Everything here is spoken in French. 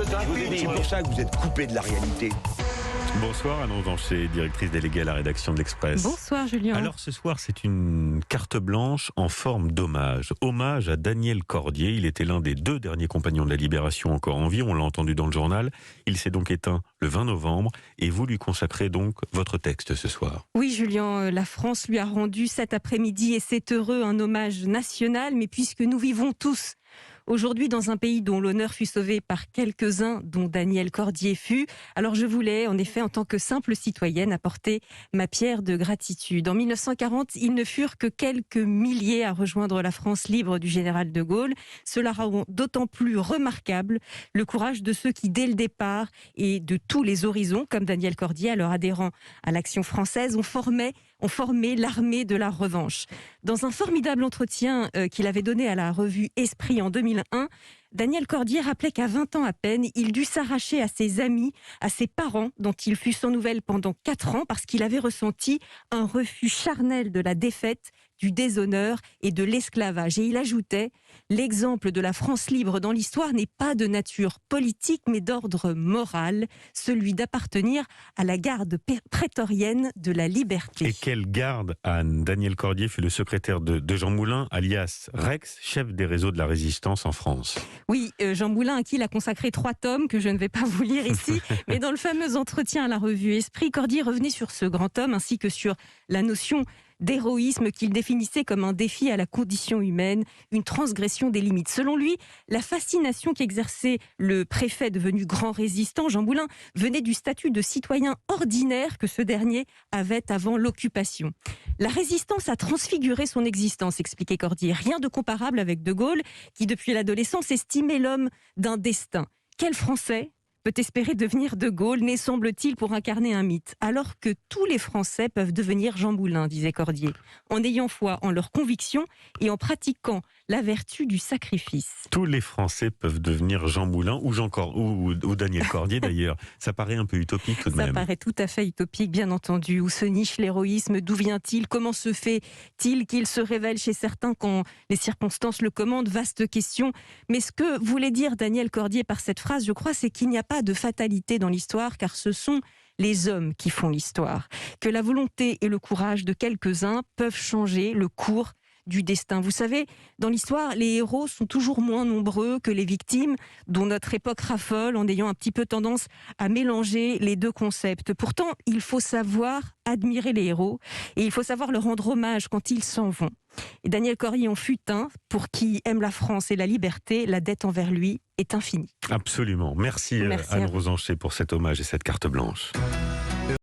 C'est pour ça que vous êtes coupé de la réalité. Bonsoir Anne Rosanchet, directrice déléguée à la rédaction de l'Express. Bonsoir Julien. Alors ce soir, c'est une carte blanche en forme d'hommage. Hommage à Daniel Cordier. Il était l'un des 2 derniers compagnons de la Libération encore en vie. On l'a entendu dans le journal. Il s'est donc éteint le 20 novembre et vous lui consacrez donc votre texte ce soir. Oui Julien, la France lui a rendu cet après-midi, et c'est heureux, un hommage national. Mais puisque nous vivons tous aujourd'hui dans un pays dont l'honneur fut sauvé par quelques-uns, dont Daniel Cordier fut, alors je voulais, en effet, en tant que simple citoyenne, apporter ma pierre de gratitude. En 1940, ils ne furent que quelques milliers à rejoindre la France libre du général de Gaulle. Cela rend d'autant plus remarquable le courage de ceux qui, dès le départ et de tous les horizons, comme Daniel Cordier, alors adhérent à l'Action française, ont formé l'armée de la revanche. Dans un formidable entretien qu'il avait donné à la revue Esprit en 2001, Daniel Cordier rappelait qu'à 20 ans à peine, il dut s'arracher à ses amis, à ses parents, dont il fut sans nouvelles pendant 4 ans, parce qu'il avait ressenti un refus charnel de la défaite, du déshonneur et de l'esclavage. Et il ajoutait « L'exemple de la France libre dans l'histoire n'est pas de nature politique, mais d'ordre moral, celui d'appartenir à la garde prétorienne de la liberté. » Et quelle garde, Anne? Daniel Cordier fut le secrétaire de Jean Moulin, alias Rex, chef des réseaux de la résistance en France. Oui, Jean Moulin, à qui il a consacré 3 tomes, que je ne vais pas vous lire ici, mais dans le fameux entretien à la revue Esprit, Cordier revenait sur ce grand homme, ainsi que sur la notion d'héroïsme qu'il définissait comme un défi à la condition humaine, une transgression des limites. Selon lui, la fascination qu'exerçait le préfet devenu grand résistant, Jean Moulin, venait du statut de citoyen ordinaire que ce dernier avait avant l'occupation. La résistance a transfiguré son existence, expliquait Cordier. Rien de comparable avec De Gaulle, qui depuis l'adolescence estimait l'homme d'un destin. Quel Français peut espérer devenir De Gaulle, né semble-t-il pour incarner un mythe, alors que tous les Français peuvent devenir Jean Moulin, disait Cordier, en ayant foi en leurs convictions et en pratiquant la vertu du sacrifice. Tous les Français peuvent devenir Jean Moulin ou Daniel Cordier d'ailleurs. Ça paraît un peu utopique tout de même. Ça paraît tout à fait utopique, bien entendu. Où se niche l'héroïsme? D'où vient-il? Comment se fait-il qu'il se révèle chez certains quand les circonstances le commandent? Vaste question. Mais ce que voulait dire Daniel Cordier par cette phrase, je crois, c'est qu'il n'y a pas de fatalité dans l'histoire, car ce sont les hommes qui font l'histoire. Que la volonté et le courage de quelques-uns peuvent changer le cours du destin. Vous savez, dans l'histoire, les héros sont toujours moins nombreux que les victimes, dont notre époque raffole en ayant un petit peu tendance à mélanger les 2 concepts. Pourtant, il faut savoir admirer les héros et il faut savoir leur rendre hommage quand ils s'en vont. Et Daniel Cordier en fut un pour qui aime la France et la liberté. La dette envers lui est infinie. Absolument. Merci Anne Rosanchet pour cet hommage et cette carte blanche.